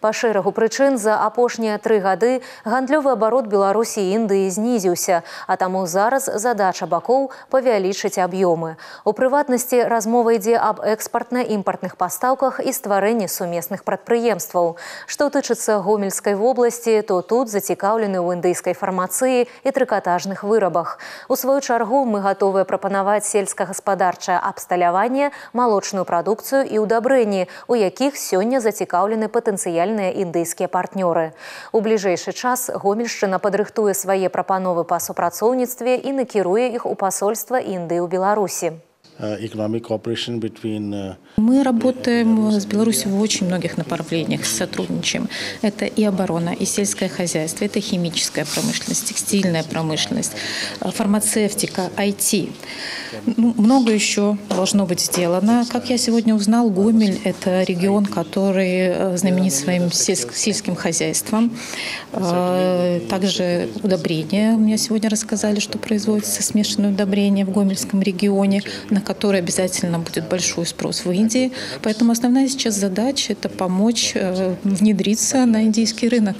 Па шэрагу прычын за апошнія 3 гады гандлёвы абарот Беларусі і Індыі знізіўся, а таму зараз задача бакоў павялічыць аб'ёмы. У прыватнасці размова ідзе аб экспартна-імпартных пастаўках і стварэнні сумесных прадпрыемстваў. Што тычыцца Гомельскай вобласці, то тут зацікаўлены ў індыйскай фармацыі і трыкатажных вырабах. У сваю чаргу мы гатовыя прапанаваць сельскагаспадарчае абсталяванне, малочную прадукцыю і ўдабрэнні, у якіх сёння зацікаўлены патэнцыяльныя індыйскія партнёры. У бліжэйшы час Гомельшчына падрыхтуе свае прапановы па супрацоўніцтве і накіруе іх у пасольства Індыі ў Беларусі. Мы работаем с Беларусью в очень многих направлениях, сотрудничаем. Это и оборона, и сельское хозяйство, это химическая промышленность, текстильная промышленность, фармацевтика, IT. Много еще должно быть сделано. Как я сегодня узнал, Гомель – это регион, который знаменит своим сельским хозяйством. Также удобрения. Мне сегодня рассказали, что производится смешанное удобрение в Гомельском регионе, на который обязательно будет большой спрос в Индии. Поэтому основная сейчас задача – это помочь внедриться на индийский рынок.